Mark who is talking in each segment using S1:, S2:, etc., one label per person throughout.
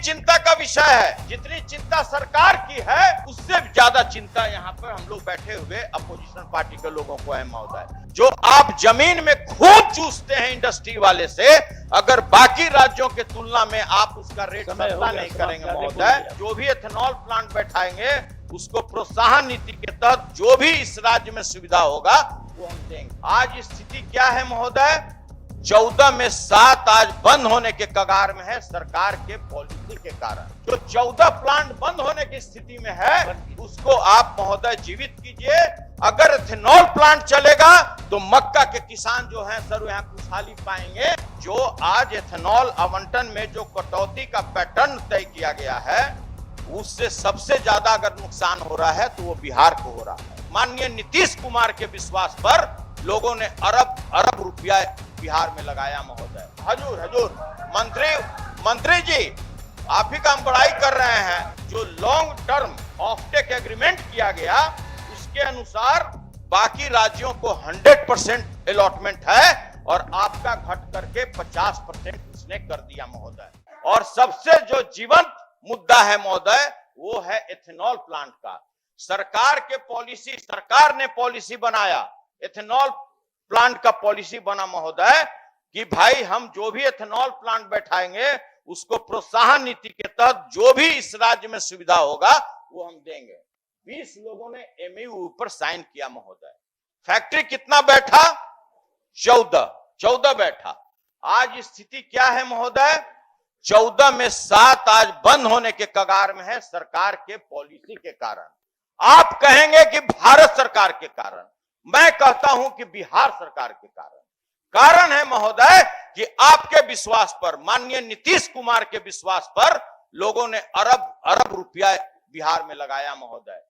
S1: चिंता का विषय है। जितनी चिंता सरकार की है उससे ज्यादा चिंता यहाँ पर हम लोग बैठे हुए अपोजिशन पार्टी के लोगों को है महोदय। जो आप जमीन में खून चूसते हैं इंडस्ट्री वाले से, अगर बाकी राज्यों के तुलना में आप उसका रेट सस्ता नहीं करेंगे महोदय, जो भी एथेनॉल प्लांट बैठाएंगे उसको प्रोत्साहन नीति के तहत जो भी इस राज्य में सुविधा होगा वो हम देंगे। आज स्थिति क्या है महोदय? 14 में 7 आज बंद होने के कगार में है सरकार के पॉलिसी के कारण। जो 14 प्लांट बंद होने की स्थिति में है उसको आप महोदय जीवित कीजिए। अगर एथेनॉल प्लांट चलेगा तो मक्का के किसान जो हैं सर यहाँ खुशहाली पाएंगे। जो आज एथेनॉल आवंटन में जो कटौती का पैटर्न तय किया गया है उससे सबसे ज्यादा अगर नुकसान हो रहा है तो वो बिहार को हो रहा है। माननीय नीतीश कुमार के विश्वास पर लोगों ने अरब रुपया बिहार में लगाया महोदय। हजूर मंत्री जी, आप ही का हम बड़ाई कर रहे हैं। जो लॉन्ग टर्म ऑफटेक एग्रीमेंट किया गया उसके अनुसार बाकी राज्यों को 100% अलॉटमेंट है और आपका घट करके 50% उसने कर दिया महोदय। और सबसे जो जीवंत मुद्दा है महोदय वो है एथेनॉल प्लांट का। सरकार ने पॉलिसी बनाया, एथेनॉल प्लांट का पॉलिसी बना महोदय कि भाई हम जो भी एथेनॉल प्लांट बैठाएंगे उसको प्रोत्साहन नीति के तहत जो भी इस राज्य में सुविधा होगा वो हम देंगे। 20 लोगों ने एमओयू पर साइन किया महोदय। फैक्ट्री कितना बैठा? 14 बैठा। आज स्थिति क्या है महोदय? 14 में 7 आज बंद होने के कगार में है सरकार के पॉलिसी के कारण। आप कहेंगे कि भारत सरकार के कारण, मैं कहता हूं कि बिहार सरकार के कारण है महोदय कि आपके विश्वास पर, माननीय नीतीश कुमार के विश्वास पर लोगों ने अरब रुपया बिहार में लगाया महोदय।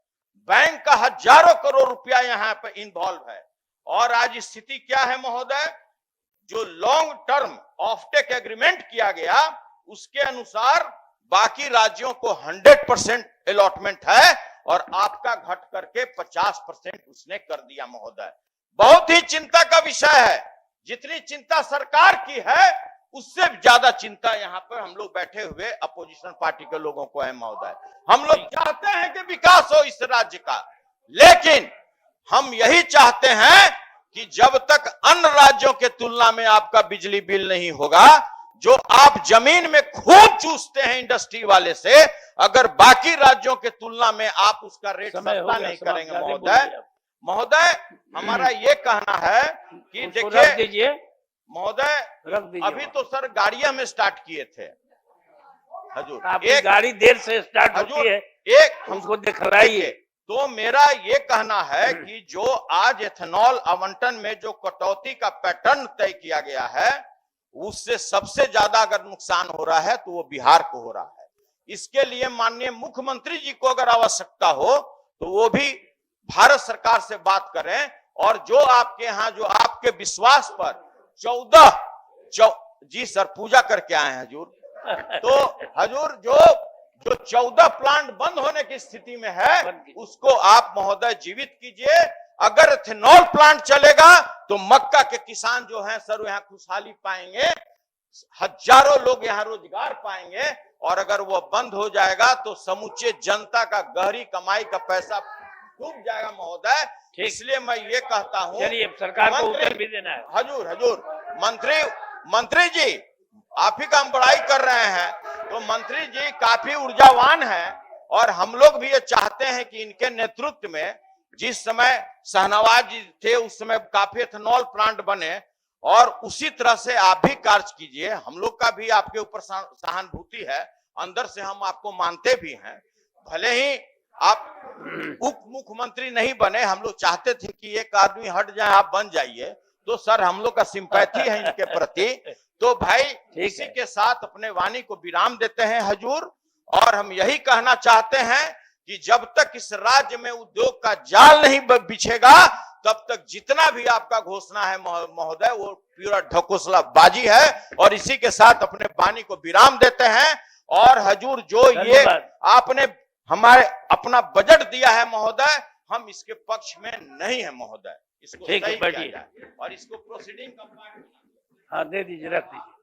S1: बैंक का हजारों करोड़ रुपया यहां पर इन्वॉल्व है। और आज स्थिति क्या है महोदय? जो लॉन्ग टर्म ऑफटेक एग्रीमेंट किया गया उसके अनुसार बाकी राज्यों को 100% अलॉटमेंट है और आपका घट करके 50% उसने कर दिया महोदय। बहुत ही चिंता का विषय है। जितनी चिंता सरकार की है उससे ज्यादा चिंता यहाँ पर हम लोग बैठे हुए अपोजिशन पार्टी के लोगों को है महोदय। हम लोग चाहते हैं कि विकास हो इस राज्य का, लेकिन हम यही चाहते हैं कि जब तक अन्य राज्यों के तुलना में आपका बिजली बिल नहीं होगा, जो आप जमीन में खून चूसते हैं इंडस्ट्री वाले से, अगर बाकी राज्यों के तुलना में आप उसका रेट सस्ता नहीं करेंगे महोदय, हमारा ये कहना है कि देखिए महोदय, अभी तो सर गाड़ियां में स्टार्ट किए थे हजूर।
S2: एक गाड़ी देर से स्टार्ट होती है,
S1: एक
S2: हमको दिखलाइए।
S1: तो मेरा ये कहना है कि जो आज एथेनॉल आवंटन में जो कटौती का पैटर्न तय किया गया है उससे सबसे ज्यादा अगर नुकसान हो रहा है तो वो बिहार को हो रहा है। इसके लिए माननीय मुख्यमंत्री जी को अगर आवश्यकता हो तो वो भी भारत सरकार से बात करें। और जो आपके यहाँ जो आपके विश्वास पर 14 जी सर पूजा करके आए हैं हजूर। तो हजूर जो 14 प्लांट बंद होने की स्थिति में है उसको आप महोदय जीवित कीजिए। अगर एथेनॉल प्लांट चलेगा तो मक्का के किसान जो हैं सर यहाँ खुशहाली पाएंगे, हजारों लोग यहाँ रोजगार पाएंगे। और अगर वो बंद हो जाएगा तो समूचे जनता का गहरी कमाई का पैसा डूब जाएगा महोदय। इसलिए मैं ये कहता हूँ,
S2: सरकार को उत्तर भी देना है।
S1: हजूर मंत्री जी, आप ही का हम बड़ाई कर रहे हैं। तो मंत्री जी काफी ऊर्जावान है और हम लोग भी ये चाहते हैं कि इनके नेतृत्व में जिस समय शहनवाज जी थे उस समय काफी एथेनॉल प्लांट बने और उसी तरह से आप भी कार्य कीजिए। हम लोग का भी आपके ऊपर सहानुभूति है, अंदर से हम आपको मानते भी हैं। भले ही आप उप मुख्यमंत्री नहीं बने, हम लोग चाहते थे कि एक आदमी हट जाए आप बन जाइए, तो सर हम लोग का सिंपैथी है इनके प्रति। तो भाई इसी के साथ अपने वाणी को विराम देते हैं हजूर। और हम यही कहना चाहते हैं कि जब तक इस राज्य में उद्योग का जाल नहीं बिछेगा तब तक जितना भी आपका घोषणा है महोदय वो पूरा ढकोसला बाजी है। और इसी के साथ अपने वाणी को विराम देते हैं। और हजूर जो ये आपने हमारे अपना बजट दिया है महोदय, हम इसके पक्ष में नहीं है महोदय। इसको सही किया जाए और इसको प्रोसीडिंग का
S2: हाँ दे दीजिए, रख दीजिए।